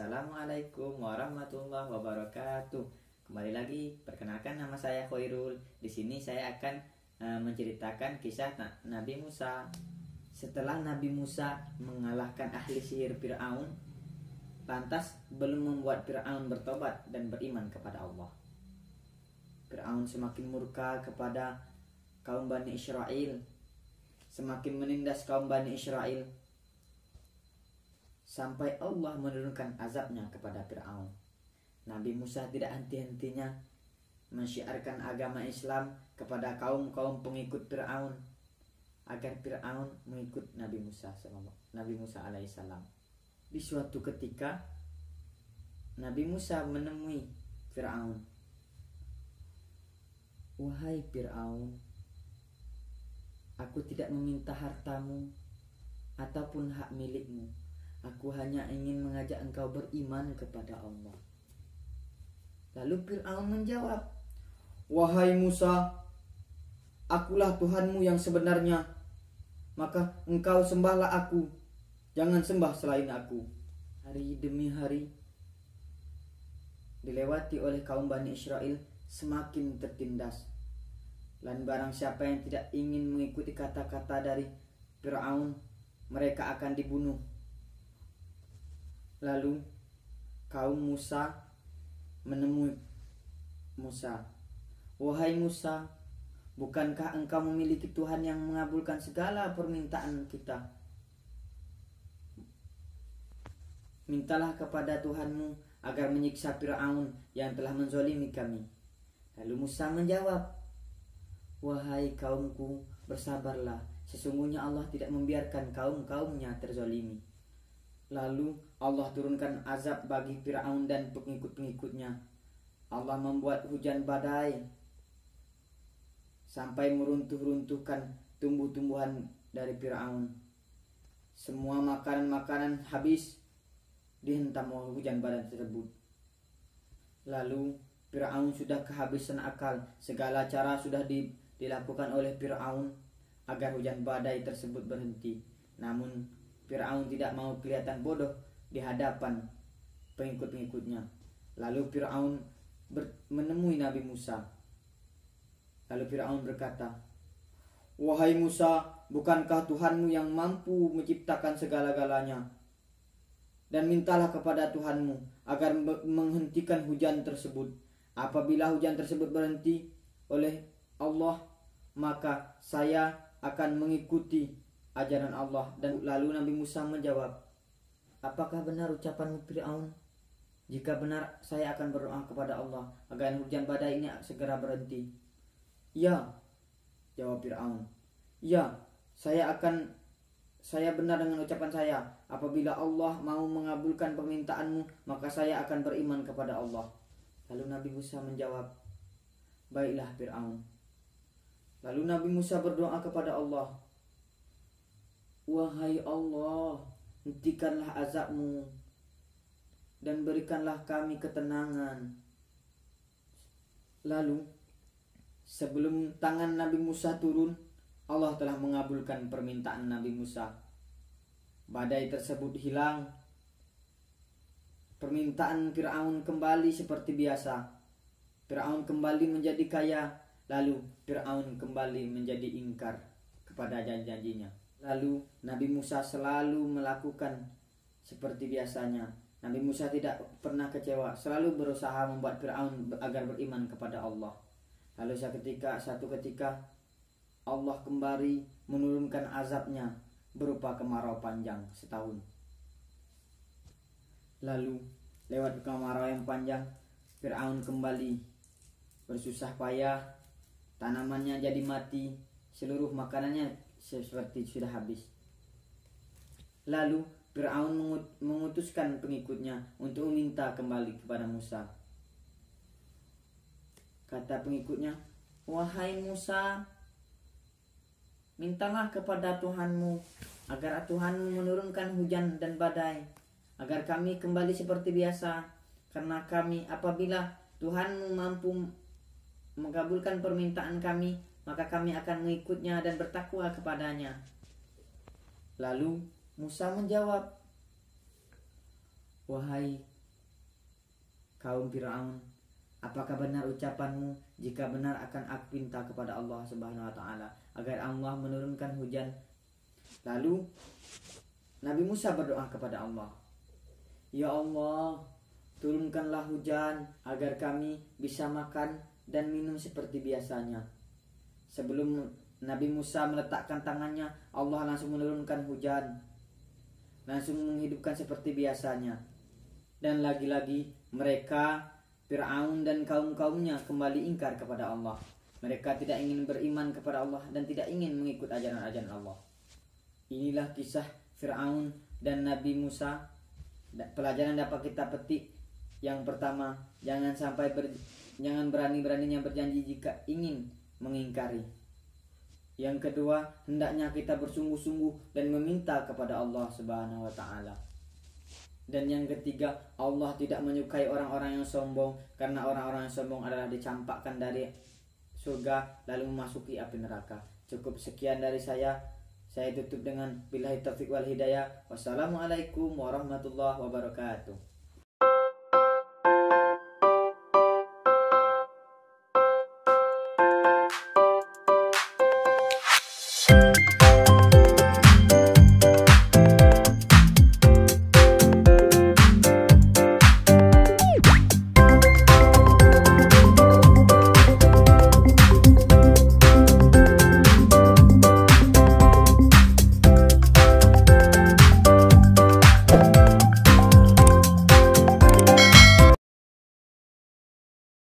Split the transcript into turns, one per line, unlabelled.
Assalamualaikum warahmatullahi wabarakatuh. Kembali lagi, perkenalkan nama saya Khairul. Di sini saya akan menceritakan kisah Nabi Musa. Setelah Nabi Musa mengalahkan ahli sihir Fir'aun, lantas belum membuat Fir'aun bertobat dan beriman kepada Allah. Fir'aun semakin murka kepada kaum Bani Israel, semakin menindas kaum Bani Israel, sampai Allah menurunkan azabnya kepada Fir'aun. Nabi Musa tidak henti-hentinya mensyiarkan agama Islam kepada kaum-kaum pengikut Fir'aun, agar Fir'aun mengikut Nabi Musa alaihissalam. Di suatu ketika Nabi Musa menemui Fir'aun. "Wahai Fir'aun, aku tidak meminta hartamu ataupun hak milikmu. Aku hanya ingin mengajak engkau beriman kepada Allah." Lalu Fir'aun menjawab, "Wahai Musa, akulah Tuhanmu yang sebenarnya. Maka engkau sembahlah aku, jangan sembah selain aku." Hari demi hari dilewati oleh kaum Bani Israel, semakin tertindas. Dan barang siapa yang tidak ingin mengikuti kata-kata dari Fir'aun, mereka akan dibunuh. Lalu kaum Musa menemui Musa. "Wahai Musa, bukankah engkau memiliki Tuhan yang mengabulkan segala permintaan kita? Mintalah kepada Tuhanmu agar menyiksa Fir'aun yang telah menzolimi kami." Lalu Musa menjawab, "Wahai kaumku, bersabarlah. Sesungguhnya Allah tidak membiarkan kaum-kaumnya terzolimi." Lalu Allah turunkan azab bagi Fir'aun dan pengikut-pengikutnya. Allah membuat hujan badai sampai meruntuh-runtuhkan tumbuh-tumbuhan dari Fir'aun. Semua makanan-makanan habis dihentam oleh hujan badai tersebut. Lalu Fir'aun sudah kehabisan akal. Segala cara sudah dilakukan oleh Fir'aun agar hujan badai tersebut berhenti. Namun Fir'aun tidak mau kelihatan bodoh di hadapan pengikut-pengikutnya. Lalu Fir'aun menemui Nabi Musa. Lalu Fir'aun berkata, "Wahai Musa, bukankah Tuhanmu yang mampu menciptakan segala-galanya? Dan mintalah kepada Tuhanmu agar menghentikan hujan tersebut. Apabila hujan tersebut berhenti oleh Allah, maka saya akan mengikuti ajaran Allah." Dan lalu Nabi Musa menjawab, "Apakah benar ucapanmu Fir'aun? Jika benar, saya akan berdoa kepada Allah agar hujan badai ini segera berhenti." "Ya," jawab Fir'aun. "Ya, saya benar dengan ucapan saya. Apabila Allah mau mengabulkan permintaanmu, maka saya akan beriman kepada Allah." Lalu Nabi Musa menjawab, "Baiklah Fir'aun." Lalu Nabi Musa berdoa kepada Allah, "Wahai Allah, hentikanlah azabmu dan berikanlah kami ketenangan." Lalu sebelum tangan Nabi Musa turun, Allah telah mengabulkan permintaan Nabi Musa. Badai tersebut hilang. Permintaan Fir'aun kembali seperti biasa. Fir'aun kembali menjadi kaya. Lalu Fir'aun kembali menjadi ingkar kepada janji-janjinya. Lalu Nabi Musa selalu melakukan seperti biasanya. Nabi Musa tidak pernah kecewa, selalu berusaha membuat Fir'aun agar beriman kepada Allah. Lalu satu ketika Allah kembali menurunkan azabnya berupa kemarau panjang setahun. Lalu lewat kemarau yang panjang, Fir'aun kembali bersusah payah, tanamannya jadi mati, seluruh makanannya seperti sudah habis. Lalu Fir'aun mengutuskan pengikutnya untuk meminta kembali kepada Musa. Kata pengikutnya, "Wahai Musa, mintalah kepada Tuhanmu agar Tuhanmu menurunkan hujan dan badai, agar kami kembali seperti biasa. Karena kami, apabila Tuhanmu mampu mengabulkan permintaan kami, maka kami akan mengikutnya dan bertakwa kepadanya." Lalu Musa menjawab, "Wahai kaum Fir'aun, apakah benar ucapanmu? Jika benar akan aku minta kepada Allah Subhanahu wa taala agar Allah menurunkan hujan. Lalu Nabi Musa berdoa kepada Allah, ya Allah, turunkanlah hujan agar kami bisa makan dan minum seperti biasanya. Sebelum Nabi Musa meletakkan tangannya, Allah langsung menurunkan hujan, langsung menghidupkan seperti biasanya. Dan lagi-lagi mereka, Fir'aun dan kaum-kaumnya kembali ingkar kepada Allah. Mereka tidak ingin beriman kepada Allah dan tidak ingin mengikut ajaran-ajaran Allah. Inilah kisah Fir'aun dan Nabi Musa. Pelajaran dapat kita petik. Yang pertama, jangan berani-beraninya berjanji jika ingin mengingkari. Yang kedua, hendaknya kita bersungguh-sungguh dan meminta kepada Allah Subhanahu wa taala. Dan yang ketiga, Allah tidak menyukai orang-orang yang sombong, karena orang-orang yang sombong adalah dicampakkan dari surga lalu memasuki api neraka. Cukup sekian dari saya. Saya tutup dengan billahi taufiq wal hidayah. Wassalamualaikum warahmatullahi wabarakatuh.